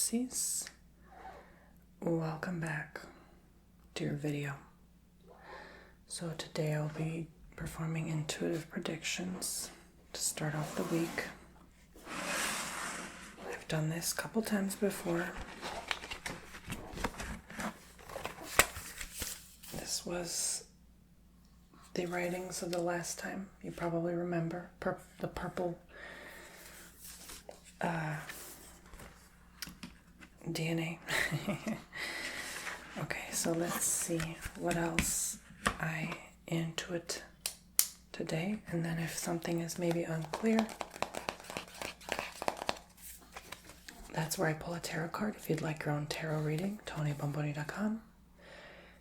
Pisces. Welcome back to your video. So today I'll be performing intuitive predictions to start off the week. I've done this a couple times before. This was the writings of the last time. You probably remember the purple DNA. Okay, so let's see what else I intuit today, and then if something is maybe unclear, that's where I pull a tarot card. If you'd like your own tarot reading, TonyBomboni.com.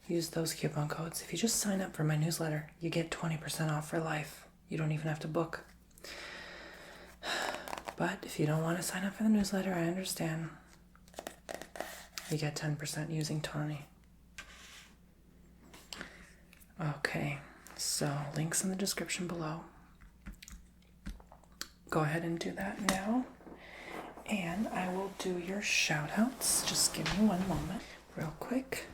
Use those coupon codes. If you just sign up for my newsletter, you get 20% off for life. You don't even have to book. But if you don't want to sign up for the newsletter, I understand. You get 10% using Tony. Okay, so links in the description below. Go ahead and do that now. And I will do your shout outs. Just give me one moment, real quick.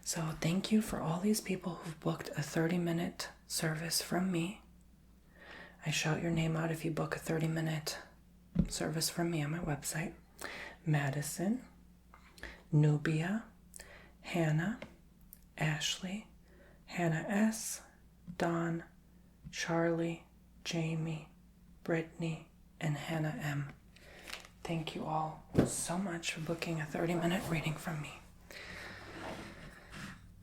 So thank you for all these people who've booked a 30-minute service from me. I shout your name out if you book a 30-minute service from me on my website. Madison, Nubia, Hannah, Ashley, Hannah S., Dawn, Charlie, Jamie, Brittany, and Hannah M. Thank you all so much for booking a 30-minute reading from me.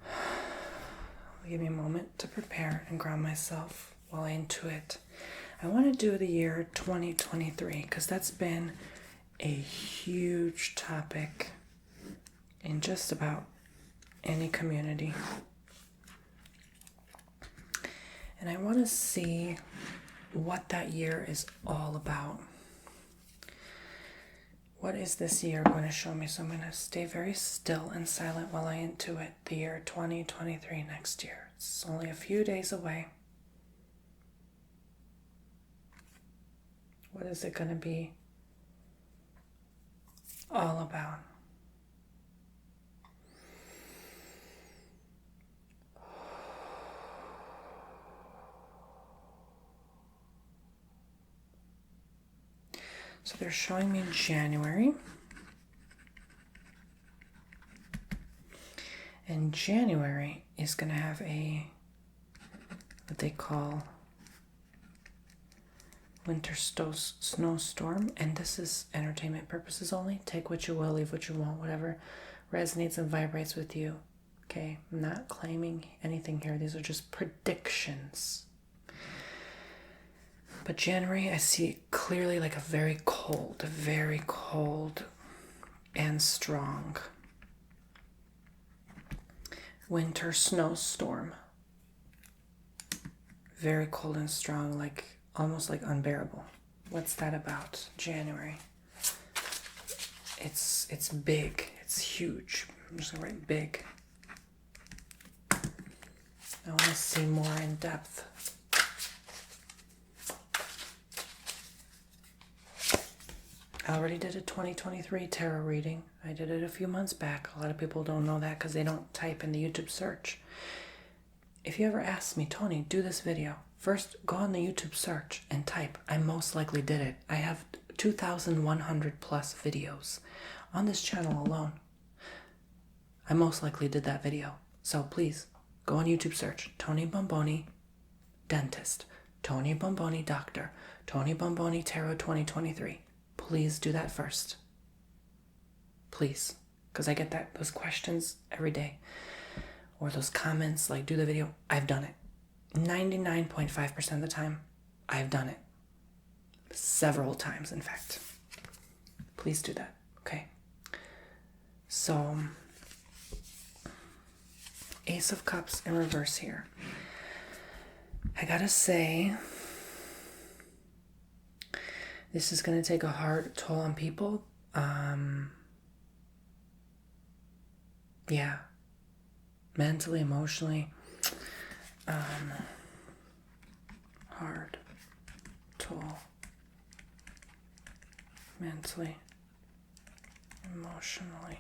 I'll give me a moment to prepare and ground myself while I intuit. I want to do the year 2023 because that's been a huge topic in just about any community. And I want to see what that year is all about. What is this year going to show me? So I'm going to stay very still and silent while I intuit the year 2023 next year. It's only a few days away. What is it going to be all about? So they're showing me January. And January is going to have what they call winter snowstorm. And this is entertainment purposes only. Take what you will, leave what you won't, whatever resonates and vibrates with you. Okay, I'm not claiming anything here. These are just predictions. But January, I see clearly like a very cold and strong winter snowstorm. Very cold and strong, like almost like unbearable. What's that about? January. It's big. It's huge. I'm just gonna write big. I want to see more in depth. I already did a 2023 tarot reading. I did it a few months back. A lot of people don't know that because they don't type in the YouTube search. If you ever ask me, Tony, do this video, first go on the YouTube search and type. I most likely did it. I have 2,100 plus videos on this channel alone. I most likely did that video. So please go on YouTube search. Tony Bomboni Dentist. Tony Bomboni Doctor. Tony Bomboni Tarot 2023. Please do that first. Please. Because I get those questions every day. Or those comments like, do the video. I've done it. 99.5% of the time, I've done it. Several times, in fact. Please do that. Okay. So, Ace of Cups in reverse here. I gotta say, this is going to take a hard toll on people. Yeah. Mentally, emotionally. Hard toll. Mentally, emotionally. emotionally.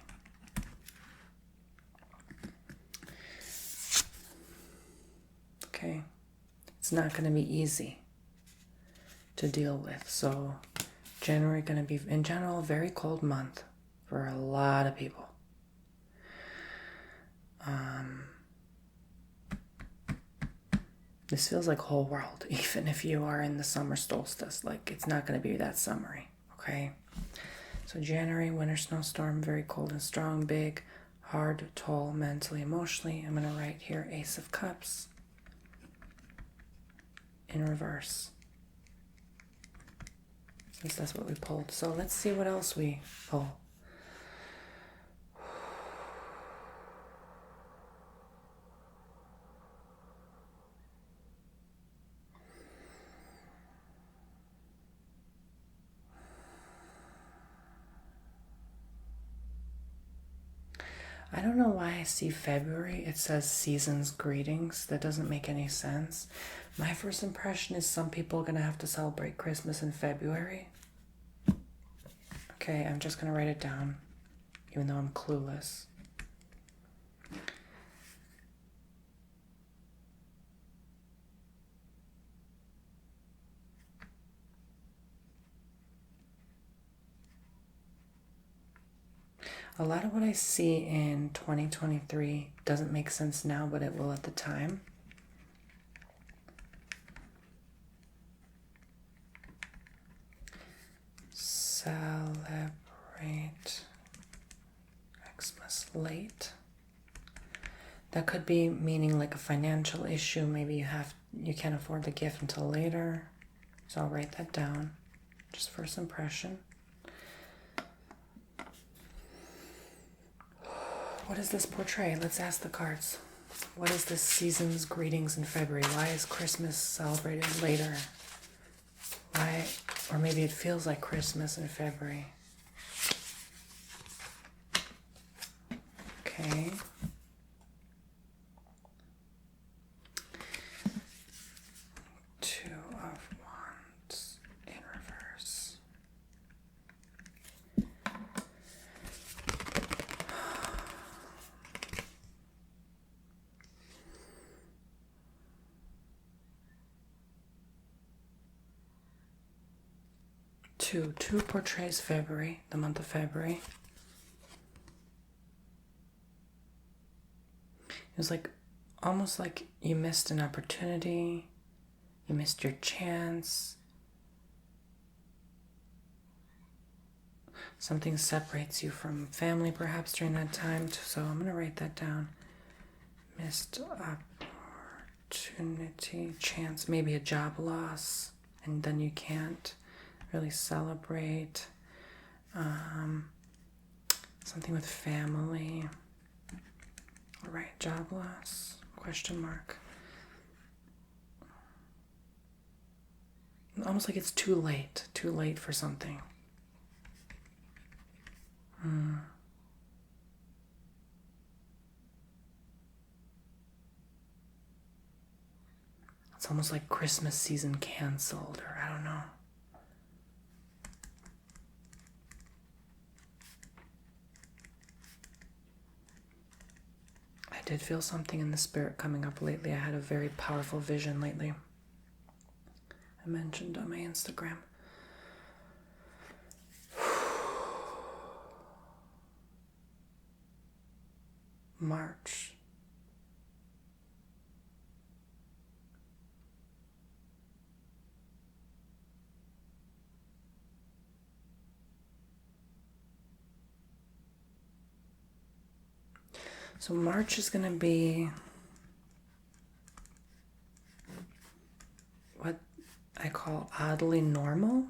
Okay, it's not going to be easy to deal with. So January going to be, in general, a very cold month for a lot of people. This feels like whole world, even if you are in the summer solstice. Like, it's not going to be that summery, okay? So January, winter snowstorm, very cold and strong, big, hard, toll, mentally, emotionally. I'm going to write here Ace of Cups in reverse, since that's what we pulled. So let's see what else we pull. I don't know why I see February. It says season's greetings. That doesn't make any sense. My first impression is some people are going to have to celebrate Christmas in February. Okay, I'm just going to write it down, even though I'm clueless. A lot of what I see in 2023 doesn't make sense now, but it will at the time. Celebrate Xmas late. That could be meaning like a financial issue. Maybe you can't afford the gift until later. So I'll write that down. Just first impression. What does this portray? Let's ask the cards. What is this season's greetings in February? Why is Christmas celebrated later? Why? Or maybe it feels like Christmas in February. Okay. Two of Wands in reverse. Two portrays February, the month of February. It was like almost like you missed an opportunity, you missed your chance. Something separates you from family perhaps during that time. So I'm going to write that down. Missed opportunity, chance, maybe a job loss, and then you can't really celebrate. Something with family. All right, job loss, question mark. Almost like it's too late for something. It's almost like Christmas season canceled, or I don't know. I did feel something in the spirit coming up lately. I had a very powerful vision lately. I mentioned on my Instagram. March. So March is going to be what I call oddly normal.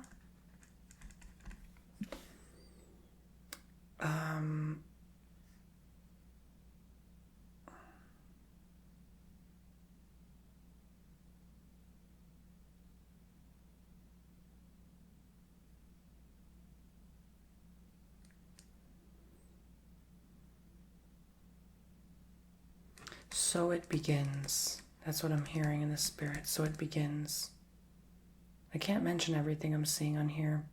So it begins. That's what I'm hearing in the spirit. So it begins. I can't mention everything I'm seeing on here.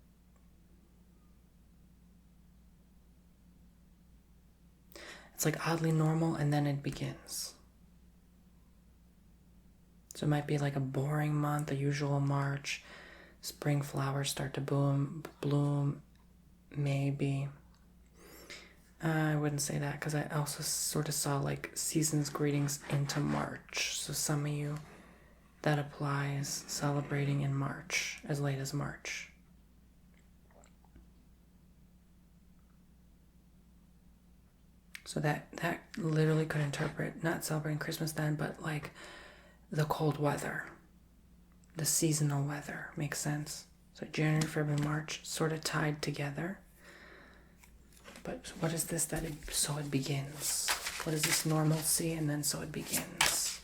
It's like oddly normal, and then it begins. So it might be like a boring month, a usual March. Spring flowers start to bloom, maybe. I wouldn't say that because I also sort of saw like season's greetings into March. So some of you, that applies celebrating in March, as late as March. So that literally could interpret not celebrating Christmas then, but like the cold weather, the seasonal weather. Makes sense? So January, February, March sort of tied together. But what is this so it begins? What is this normalcy and then so it begins?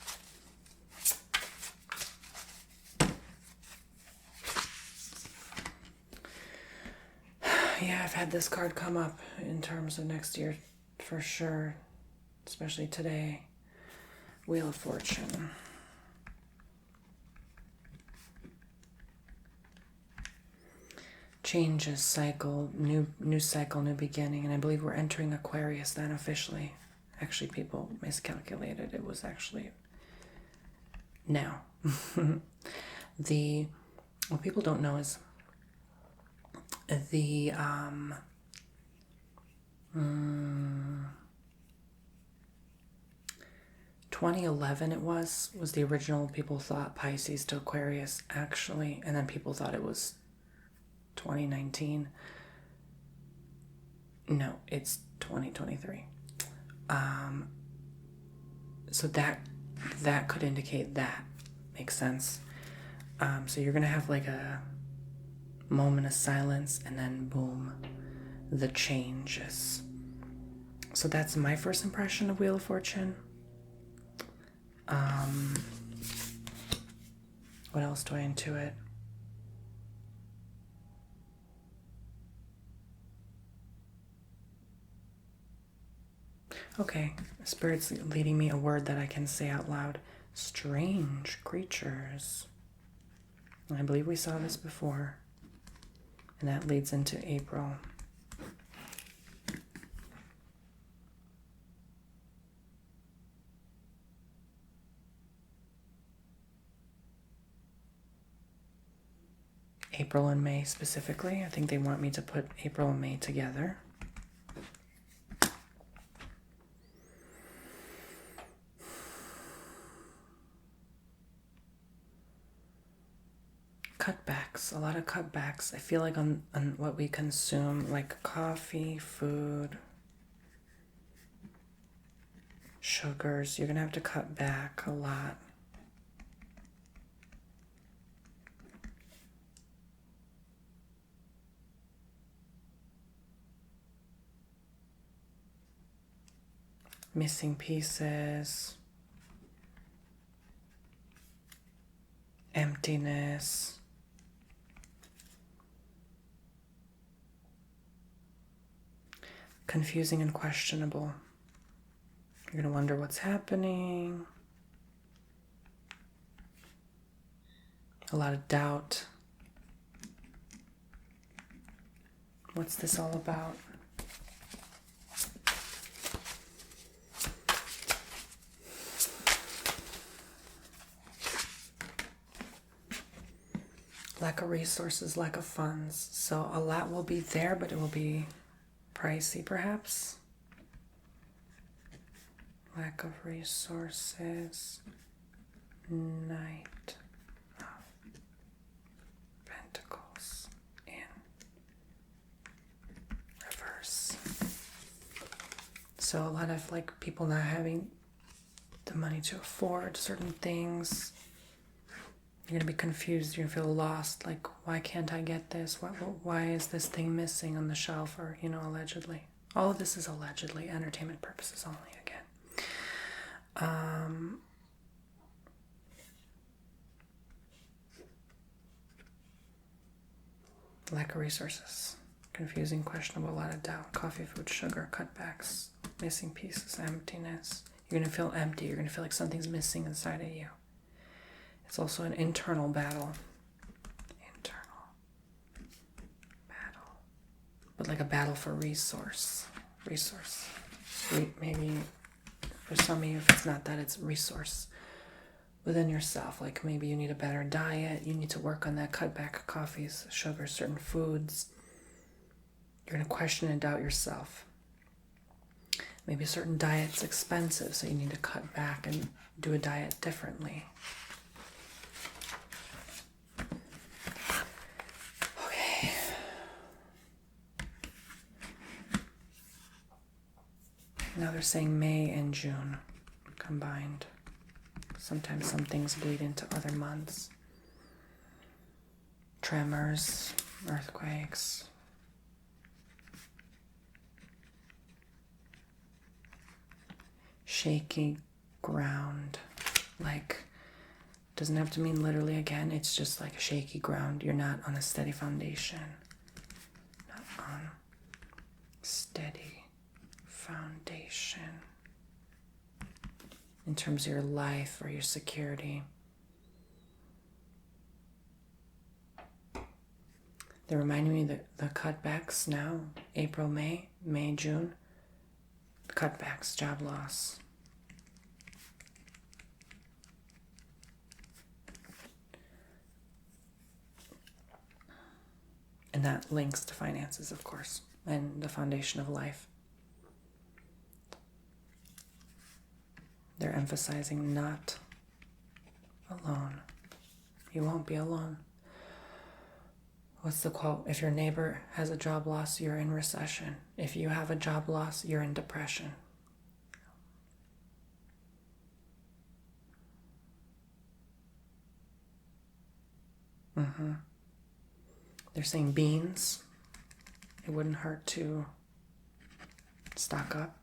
Yeah, I've had this card come up in terms of next year for sure, especially today. Wheel of Fortune. Changes, cycle, new cycle, new beginning. And I believe we're entering Aquarius then officially. Actually, people miscalculated. It was actually now. What people don't know is the 2011 it was the original. People thought Pisces to Aquarius actually, and then people thought it was 2019. No, it's 2023. So that could indicate that. Makes sense. So you're gonna have like a moment of silence, and then boom, the changes. So that's my first impression of Wheel of Fortune. What else do I intuit? Okay, Spirit's leading me a word that I can say out loud. Strange creatures. I believe we saw this before. And that leads into April. April and May specifically. I think they want me to put April and May together. Cutbacks, a lot of cutbacks. I feel like on what we consume, like coffee, food, sugars, you're gonna have to cut back a lot. Missing pieces, emptiness. Confusing and questionable. You're going to wonder what's happening. A lot of doubt. What's this all about? Lack of resources, lack of funds. So a lot will be there, but it will be pricey, perhaps. Lack of resources. Knight of Pentacles in reverse. So a lot of like people not having the money to afford certain things. You're going to be confused. You're going to feel lost. Like, why can't I get this? Why is this thing missing on the shelf? Or, allegedly. All of this is allegedly. Entertainment purposes only, again. Lack of resources. Confusing, questionable, a lot of doubt. Coffee, food, sugar, cutbacks. Missing pieces, emptiness. You're going to feel empty. You're going to feel like something's missing inside of you. It's also an internal battle. Internal battle. But like a battle for resource. maybe for some of you, if it's not that, it's resource within yourself. Like maybe you need a better diet. You need to work on that, cut back coffees, sugar, certain foods. You're going to question and doubt yourself. Maybe a certain diet's expensive, so you need to cut back and do a diet differently. Okay. Now they're saying May and June combined. Sometimes some things bleed into other months. Tremors, earthquakes. Shaky ground. Like, doesn't have to mean literally again. It's just like a shaky ground. You're not on a steady foundation. Not on steady foundation. In terms of your life or your security. They're reminding me that the cutbacks now, April, May, June, cutbacks, job loss. And that links to finances, of course, and the foundation of life. They're emphasizing not alone. You won't be alone. What's the quote? If your neighbor has a job loss, you're in recession. If you have a job loss, you're in depression. They're saying beans. It wouldn't hurt to stock up.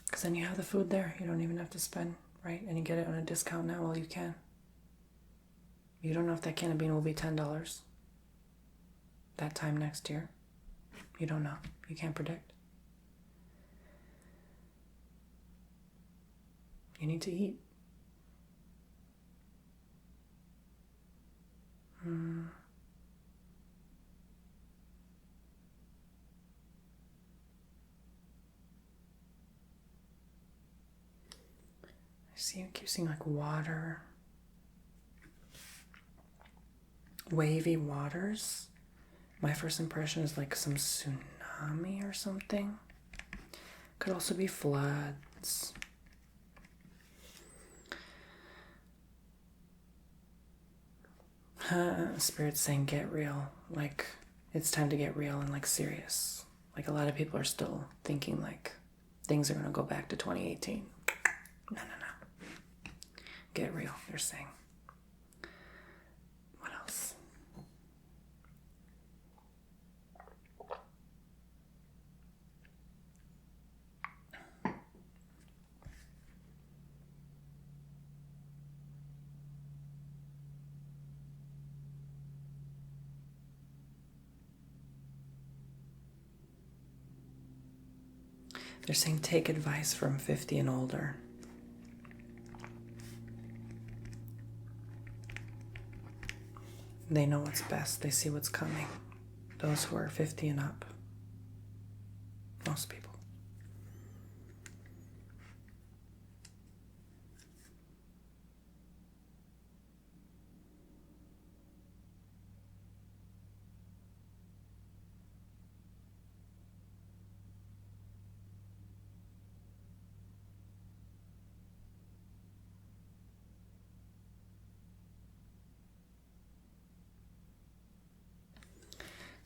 Because then you have the food there. You don't even have to spend, right? And you get it on a discount now while you can. You don't know if that can of bean will be $10 that time next year. You don't know. You can't predict. You need to eat. I see, you keep seeing like water. Wavy waters. My first impression is like some tsunami or something. Could also be floods. Spirit's saying get real. Like it's time to get real and like serious. Like a lot of people are still thinking like things are going to go back to 2018. No. Get real, they're saying. What else? They're saying take advice from 50 and older. They know what's best. They see what's coming. Those who are 50 and up. Most people.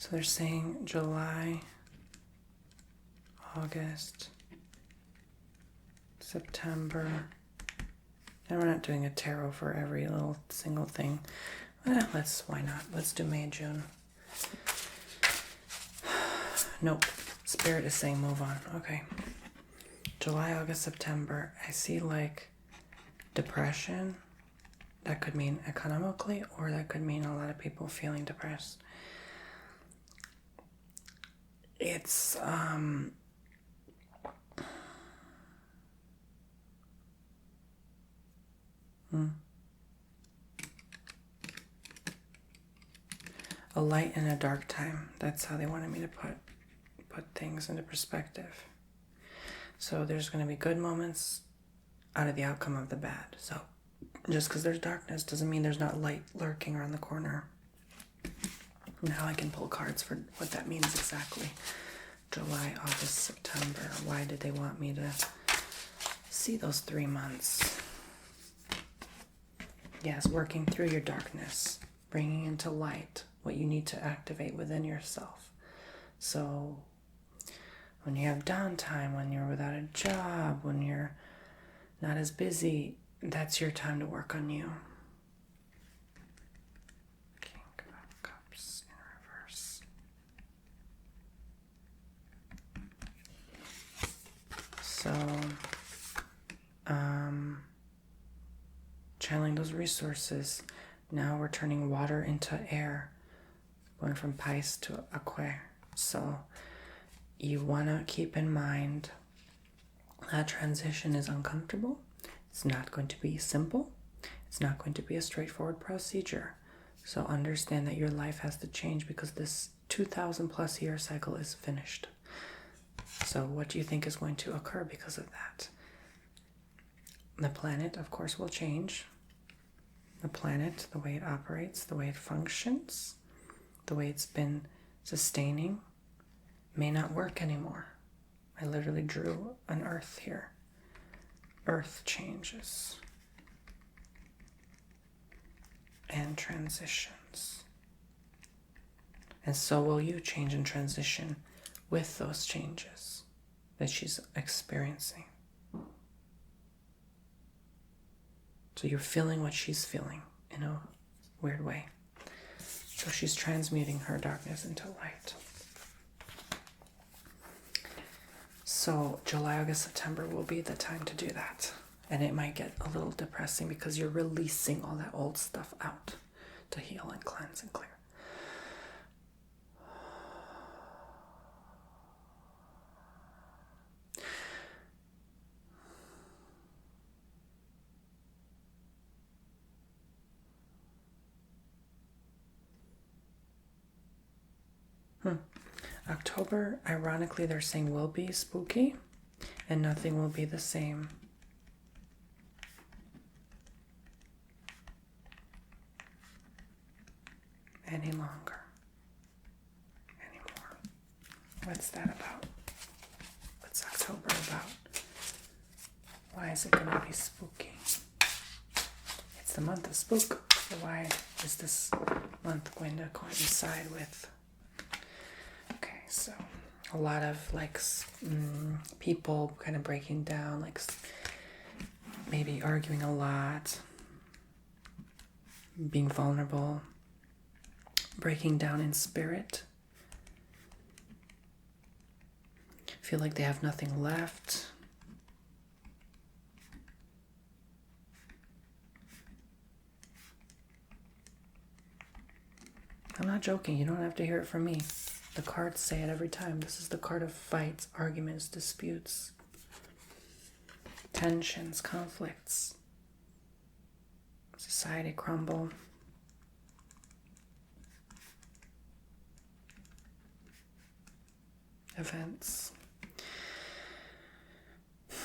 So they're saying July, August, September. And we're not doing a tarot for every little single thing. Why not? Let's do May and June. Nope. Spirit is saying move on. Okay. July, August, September. I see like depression. That could mean economically, or that could mean a lot of people feeling depressed. It's a light and a dark time. That's how they wanted me to put put things into perspective. So there's going to be good moments out of the outcome of the bad. So just because there's darkness doesn't mean there's not light lurking around the corner. Now I can pull cards for what that means exactly. July, August, September. Why did they want me to see those 3 months? Yes, working through your darkness, bringing into light what you need to activate within yourself. So when you have downtime, when you're without a job, when you're not as busy, that's your time to work on you. King of Cups in reverse. So, channeling those resources. Now we're turning water into air, going from Pisces to Aquarius. So you want to keep in mind that transition is uncomfortable. It's not going to be simple. It's not going to be a straightforward procedure. So understand that your life has to change because this 2,000 plus year cycle is finished. So what do you think is going to occur because of that? The planet, of course, will change. The planet, the way it operates, the way it functions, the way it's been sustaining, may not work anymore. I literally drew an earth here. Earth changes and transitions. And so will you change and transition with those changes that she's experiencing. So you're feeling what she's feeling in a weird way. So she's transmuting her darkness into light. So July, August, September will be the time to do that. And it might get a little depressing because you're releasing all that old stuff out to heal and cleanse and clear. October, ironically, they're saying will be spooky and nothing will be the same. Any longer. Anymore. What's that about? What's October about? Why is it going to be spooky? It's the month of spook. So why is this month going to coincide with? Okay, so a lot of people kind of breaking down, maybe arguing a lot, being vulnerable, breaking down in spirit, feel like they have nothing left. I'm not joking. You don't have to hear it from me. The cards say it every time. This is the card of fights, arguments, disputes, tensions, conflicts, society crumble. Events. You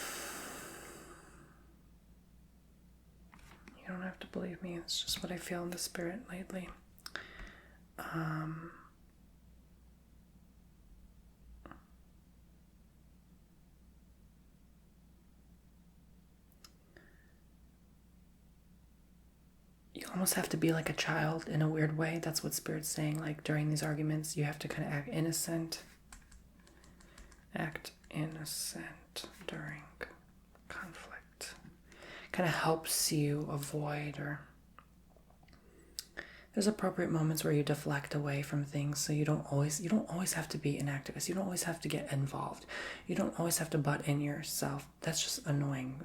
don't have to believe me. It's just what I feel in the spirit lately. You almost have to be like a child in a weird way. That's what Spirit's saying. Like during these arguments, you have to kind of act innocent. Act innocent during conflict. Kind of helps you avoid there's appropriate moments where you deflect away from things, so you don't always have to be an activist. You don't always have to get involved. You don't always have to butt in yourself. That's just annoying.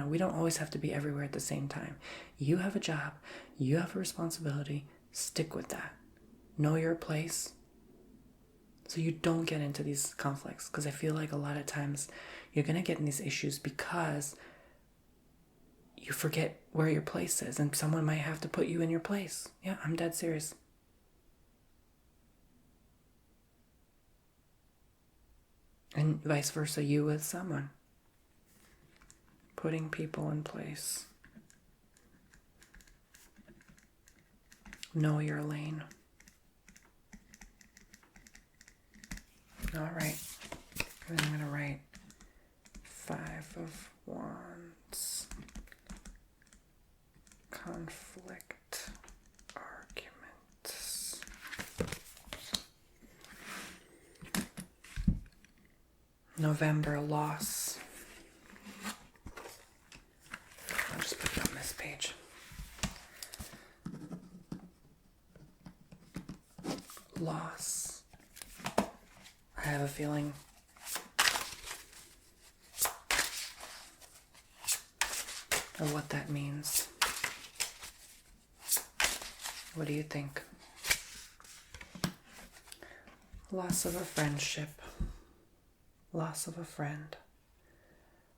We don't always have to be everywhere at the same time. You have a job. You have a responsibility. Stick with that. Know your place so you don't get into these conflicts, because I feel like a lot of times you're going to get in these issues because you forget where your place is, and someone might have to put you in your place. Yeah, I'm dead serious. And vice versa, you with someone. Putting people in place. Know your lane. All right. And I'm going to write 5 of Wands. Conflict. Arguments. November, loss. I'll just put it on this page. Loss. I have a feeling of what that means. What do you think? Loss of a friendship. Loss of a friend.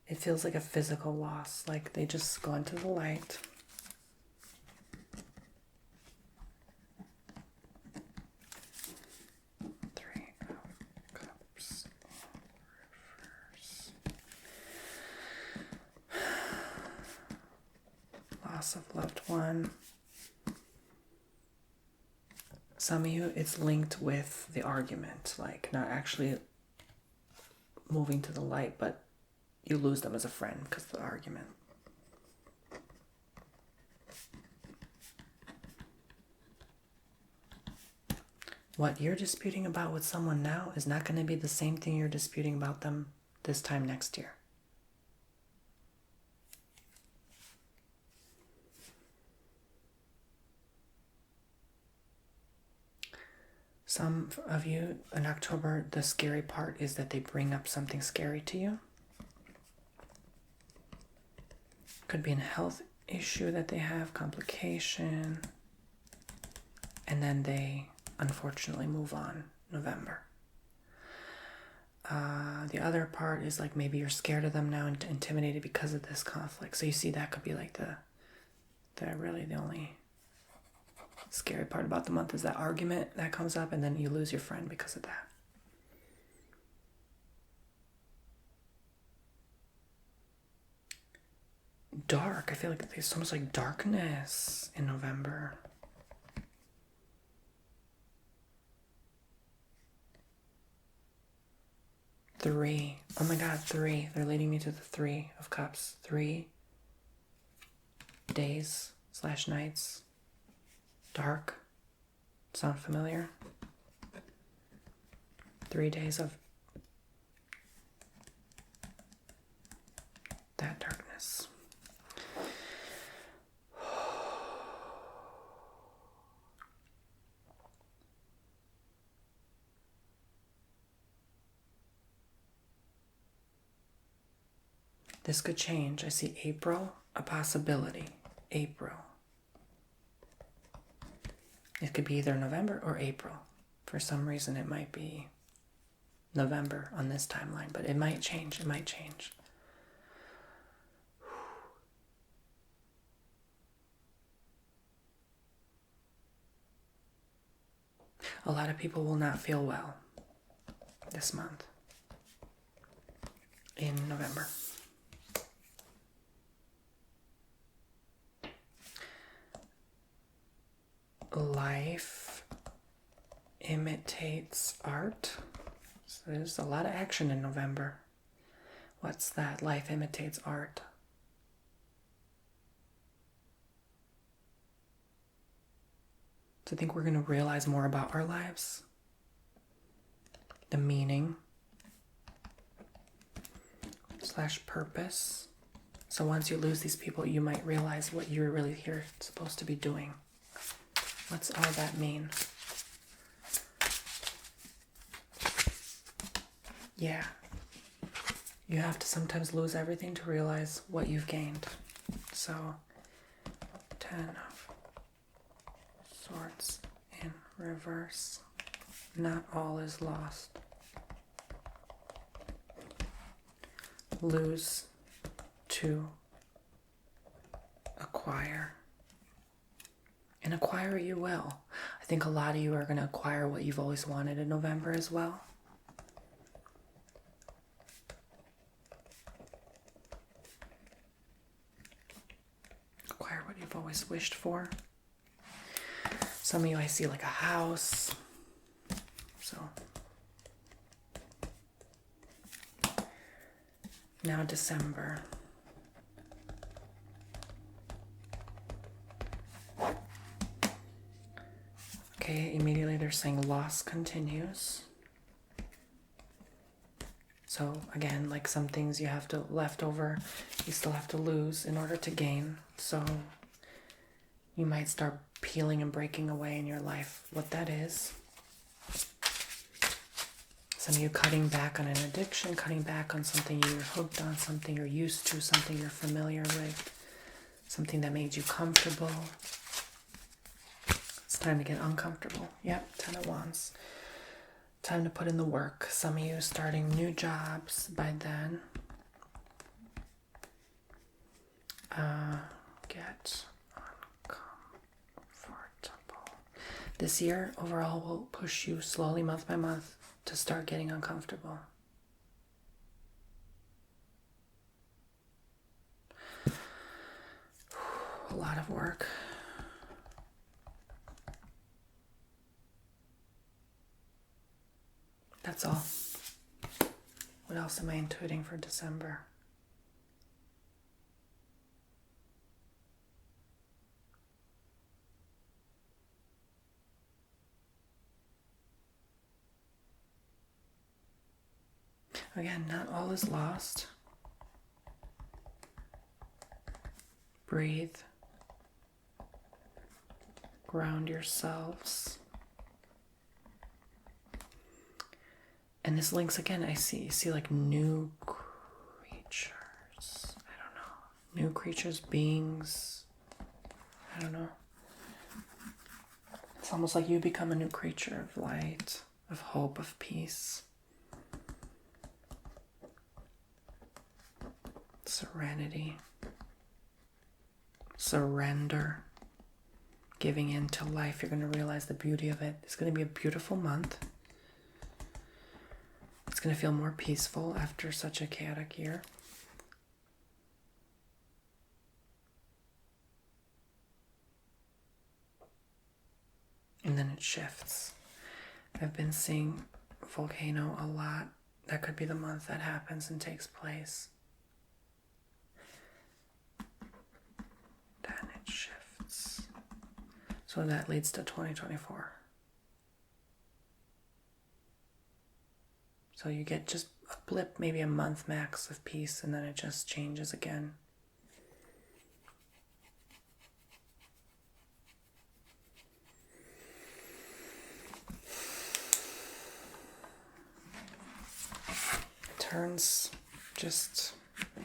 It feels like a physical loss, like they just go into the light. Three of Cups. Reverse. Loss of loved one. Some of you, it's linked with the argument, like not actually moving to the light, but you lose them as a friend because of the argument. What you're disputing about with someone now is not going to be the same thing you're disputing about them this time next year. Some of you in October, the scary part is that they bring up something scary to you. Could be a health issue that they have, complication, and then they unfortunately move on November. The other part is like maybe you're scared of them now and intimidated because of this conflict. So you see that could be like the only scary part about the month is that argument that comes up, and then you lose your friend because of that. Dark. I feel like there's so much like darkness in November. Three. Oh my God, 3. They're leading me to the 3 of Cups. 3 days / nights. Dark. Sound familiar? 3 days of that darkness. This could change. I see April, a possibility. April. It could be either November or April. For some reason, it might be November on this timeline, but it might change. It might change. A lot of people will not feel well this month in November. Life imitates art. So there's a lot of action in November. What's that? Life imitates art. So I think we're going to realize more about our lives. The meaning / purpose. So once you lose these people, you might realize what you're really here supposed to be doing. What's all that mean? Yeah. You have to sometimes lose everything to realize what you've gained. So, 10 of Swords in reverse. Not all is lost. Lose to acquire. And acquire you will. I think a lot of you are going to acquire what you've always wanted in November as well. you've always wished for. Some of you, I see like a house. So now December. Okay, immediately they're saying loss continues. So again, like some things you have to left over, you still have to lose in order to gain. So you might start peeling and breaking away in your life what that is. Some of you cutting back on an addiction, cutting back on something you're hooked on, something you're used to, something you're familiar with, something that made you comfortable. It's time to get uncomfortable. Yep, 10 of Wands. Time to put in the work. Some of you starting new jobs by then. Get uncomfortable. This year overall will push you slowly month by month to start getting uncomfortable. A lot of work. That's all. What else am I intuiting for December? Again, not all is lost. Breathe. Ground yourselves. And this links again, I see like new creatures. I don't know. New creatures, beings. I don't know. It's almost like you become a new creature of light, of hope, of peace. Serenity. Surrender. Giving in to life. You're going to realize the beauty of it. It's going to be a beautiful month. It's going to feel more peaceful after such a chaotic year. And then it shifts. I've been seeing volcano a lot. That could be the month that happens and takes place. Then it shifts. So that leads to 2024. So you get just a blip, maybe a month max of peace, and then it just changes again. It turns just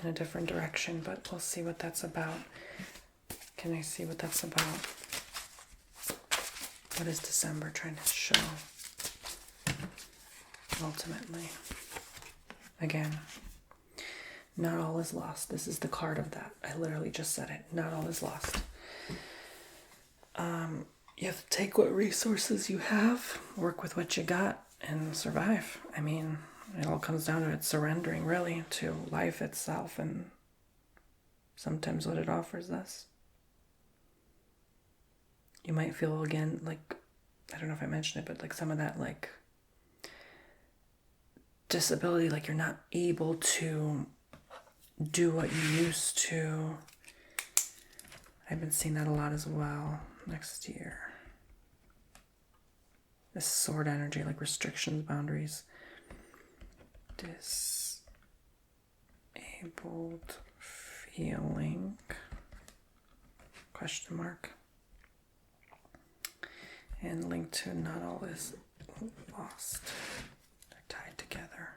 in a different direction, but we'll see what that's about. Can I see what that's about? What is December trying to show? Ultimately, again, not all is lost. This is the card of that. I literally just said it. Not all is lost. You have to take what resources you have, work with what you got, and survive. I mean, it all comes down to it surrendering, really, to life itself and sometimes what it offers us. You might feel, again, like, I don't know if I mentioned it, but like some of that, like, disability, like you're not able to do what you used to. I've been seeing that a lot as well next year. This sword energy, like restrictions, boundaries. Disabled feeling, question mark. And linked to not all is lost. They're tied together.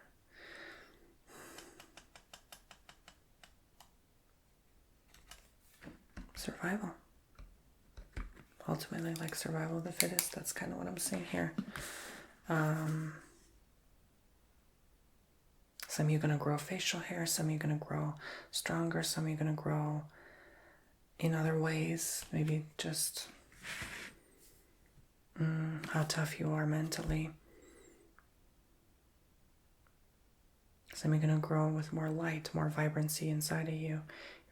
Survival. Ultimately, like survival of the fittest. That's kind of what I'm seeing here. Some of you are going to grow facial hair. Some of you are going to grow stronger. Some of you are going to grow in other ways. Maybe just how tough you are mentally. Some of you are going to grow with more light, more vibrancy inside of you.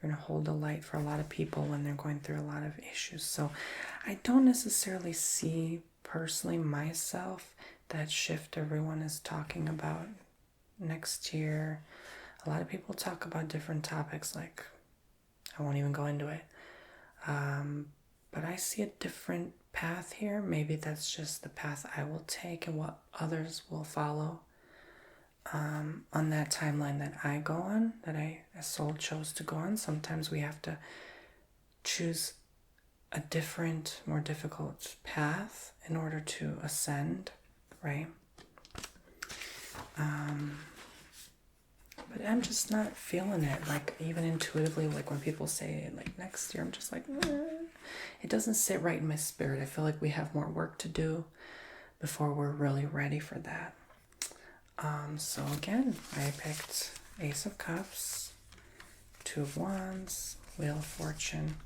You're going to hold the light for a lot of people when they're going through a lot of issues. So I don't necessarily see personally myself that shift everyone is talking about next year. A lot of people talk about different topics, like I won't even go into it. But I see a different path here. Maybe that's just the path I will take and what others will follow on that timeline that I go on, that I as soul chose to go on. Sometimes we have to choose a different, more difficult path in order to ascend, right? But I'm just not feeling it. Like, even intuitively, like when people say like next year, I'm just like, it doesn't sit right in my spirit. I feel like we have more work to do before we're really ready for that. So again, I picked Ace of Cups, Two of Wands, Wheel of Fortune,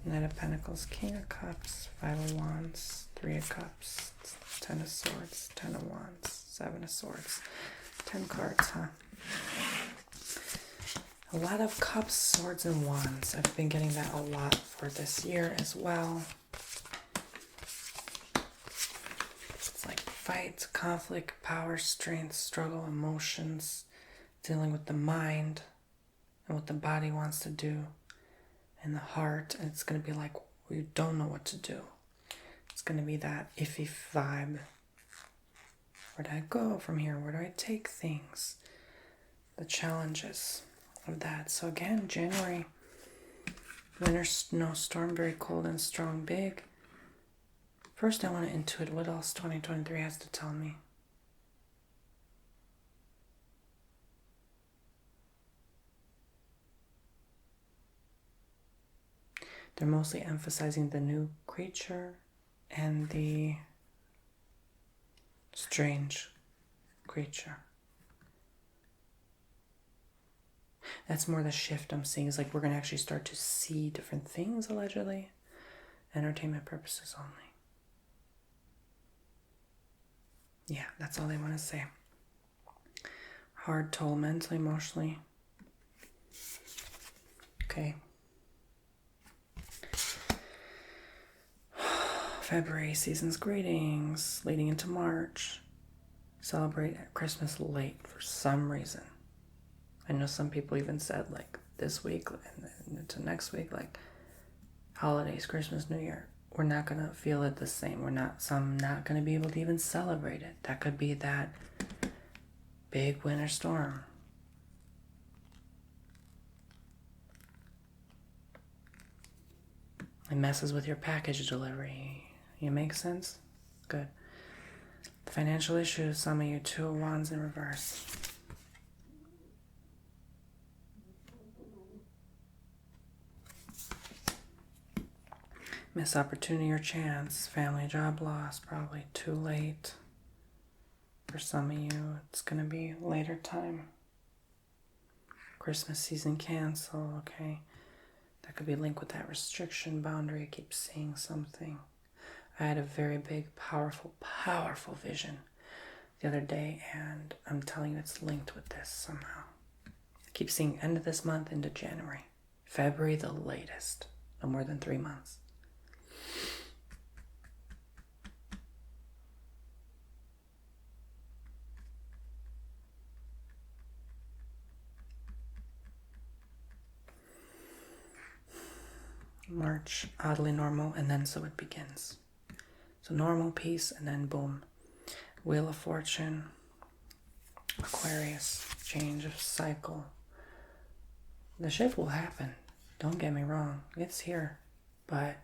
Knight of Pentacles, King of Cups, Five of Wands, Three of Cups, Ten of Swords, Ten of Wands, Seven of Swords. 10 cards, huh? A lot of cups, swords, and wands. I've been getting that a lot for this year as well. It's like fight, conflict, power, strength, struggle, emotions, dealing with the mind and what the body wants to do, and the heart. And it's going to be like, we don't know what to do. It's going to be that iffy vibe. Where do I go from here? Where do I take things? The challenges of that. So again, January, winter snowstorm, very cold and strong, big. First, I want to intuit what else 2023 has to tell me. They're mostly emphasizing the new creature and the strange creature. That's more the shift I'm seeing. Is like we're going to actually start to see different things, allegedly. Entertainment purposes only. Yeah, that's all they want to say. Hard toll mentally, emotionally. Okay. February, season's greetings, leading into March. Celebrate Christmas late for some reason. I know some people even said like this week and into next week, like holidays, Christmas, New Year. We're not going to feel it the same. Some not going to be able to even celebrate it. That could be that big winter storm. It messes with your package delivery. You make sense? Good. The financial issues, some of you, Two of Wands in reverse. Missed opportunity or chance, family job loss, probably too late. For some of you, it's going to be later time. Christmas season cancel, okay. That could be linked with that restriction boundary. I keep seeing something. I had a very big, powerful vision the other day, and I'm telling you it's linked with this somehow. I keep seeing end of this month into January. February the latest. No more than 3 months. March, oddly normal, and then so it begins. So normal, peace, and then boom. Wheel of Fortune, Aquarius, change of cycle. The shift will happen. Don't get me wrong. It's here. But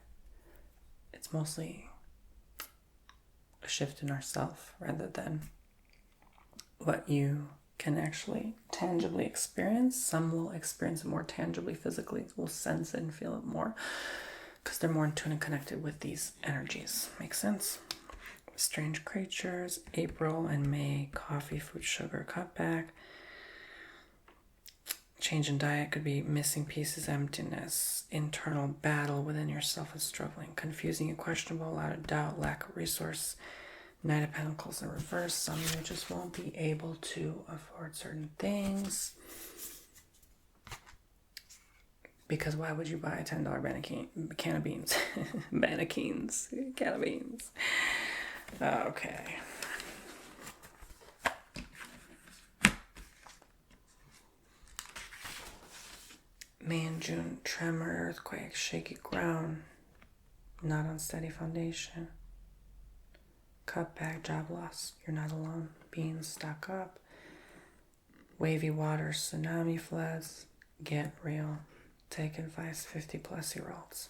it's mostly a shift in ourself rather than what you can actually tangibly experience. Some will experience it more tangibly, physically, will sense it and feel it more because they're more in tune and connected with these energies. Makes sense? Strange creatures, April and May, coffee, food, sugar, cut back. Change in diet could be missing pieces, emptiness, internal battle within yourself is struggling, confusing and questionable, out of doubt, lack of resource. Knight of Pentacles in reverse. Some of you just won't be able to afford certain things. Because why would you buy a $10 can of beans? Mannequins. Can of beans. Okay. May and June, tremor, earthquake, shaky ground, not on steady foundation. Cutback, job loss, you're not alone. Beans, stock up. Wavy water, tsunami floods, get real. Take advice, 50-plus-year-olds.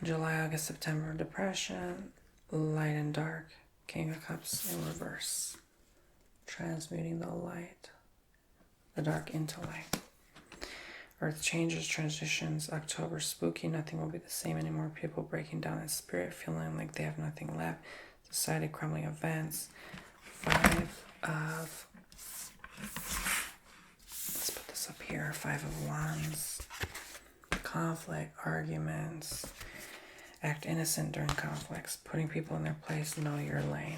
July, August, September, depression, light and dark, King of Cups in reverse. Transmuting the light, the dark into light. Earth changes, transitions, October, spooky, nothing will be the same anymore. People breaking down in spirit, feeling like they have nothing left. Society crumbling, events. 5 of, let's put this up here, 5 of Wands. Conflict, arguments. Act innocent during conflicts. Putting people in their place, know your lane.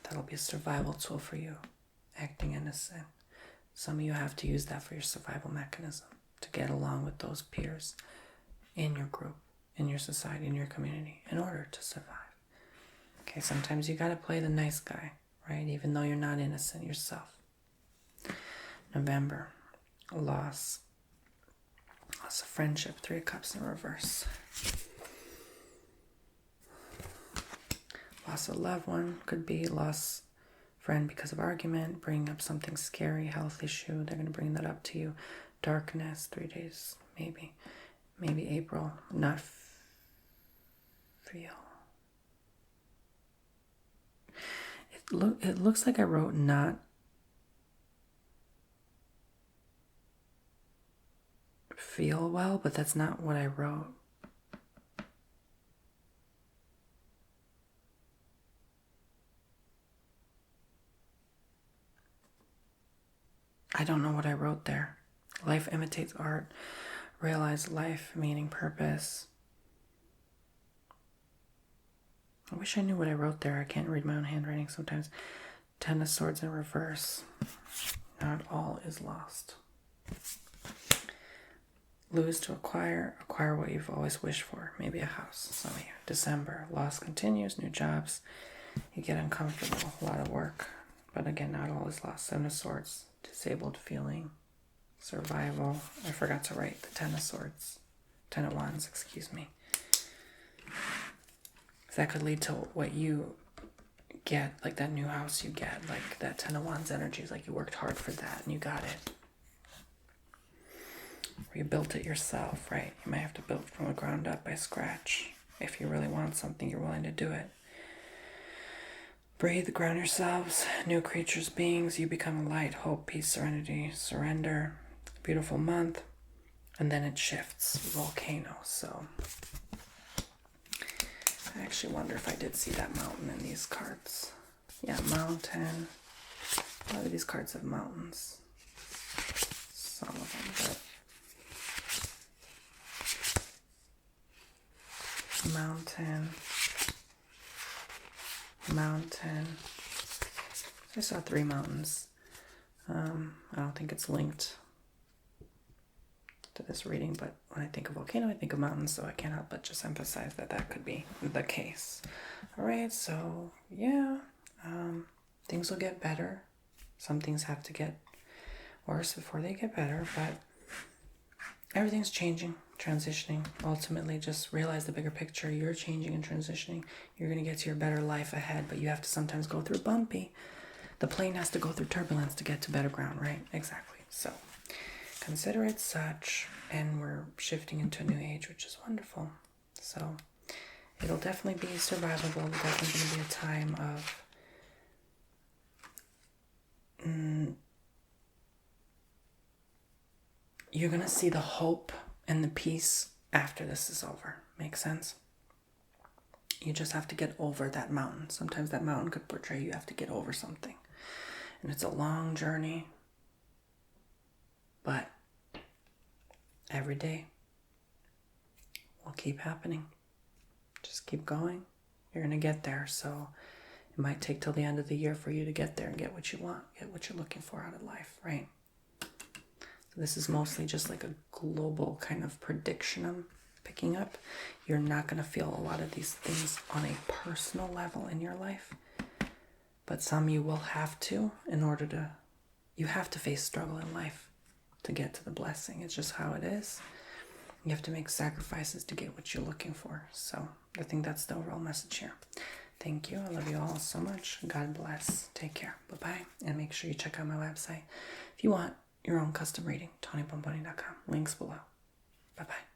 That'll be a survival tool for you. Acting innocent. Some of you have to use that for your survival mechanism to get along with those peers in your group, in your society, in your community, in order to survive. Okay, sometimes you gotta play the nice guy, right? Even though you're not innocent yourself. November, loss. Loss of friendship, 3 of Cups in reverse. Loss of a loved one, could be loss friend because of argument, bringing up something scary, health issue, they're going to bring that up to you. Darkness, 3 days, maybe April, not feel. It looks like I wrote not feel well, but that's not what I wrote. I don't know what I wrote there. Life imitates art. Realize life, meaning, purpose. I wish I knew what I wrote there. I can't read my own handwriting sometimes. 10 of Swords in reverse. Not all is lost. Lose to acquire. Acquire what you've always wished for. Maybe a house. Some of you. December. Loss continues. New jobs. You get uncomfortable. A lot of work. But again, not all is lost. 7 of Swords. Disabled feeling. Survival. I forgot to write the 10 of Swords. 10 of Wands, excuse me. That could lead to what you get, like that new house you get, like that 10 of Wands energy is like you worked hard for that and you got it. Or you built it yourself, right? You might have to build from the ground up by scratch. If you really want something, you're willing to do it. Breathe, ground yourselves. New creatures, beings, you become light, hope, peace, serenity, surrender. Beautiful month. And then it shifts. Volcano. So I actually wonder if I did see that mountain in these cards. Yeah, mountain. A lot of these cards have mountains. Some of them, but mountain. I saw 3 mountains. I don't think it's linked to this reading, but when I think of volcano, I think of mountains, so I can't help but just emphasize that that could be the case. All right, so yeah, things will get better. Some things have to get worse before they get better, but everything's changing, transitioning. Ultimately, just realize the bigger picture. You're changing and transitioning. You're going to get to your better life ahead, but you have to sometimes go through bumpy. The plane has to go through turbulence to get to better ground, right? Exactly. So consider it such, and we're shifting into a new age, which is wonderful. So it'll definitely be survivable. It's definitely going to be a time of you're going to see the hope and the peace after this is over. Makes sense? You just have to get over that mountain. Sometimes that mountain could portray you have to get over something. And it's a long journey. But every day will keep happening. Just keep going. You're going to get there. So It might take till the end of the year for you to get there and get what you want, get what you're looking for out of life, right? So this is mostly just like a global kind of prediction I'm picking up. You're not going to feel a lot of these things on a personal level in your life, but some you will have to you have to face struggle in life to get to the blessing. It's just how it is. You have to make sacrifices to get what you're looking for. So I think that's the overall message here. Thank you. I love you all so much. God bless. Take care. Bye-bye. And make sure you check out my website if you want your own custom reading, TonyBomboni.com. Links below. Bye-bye.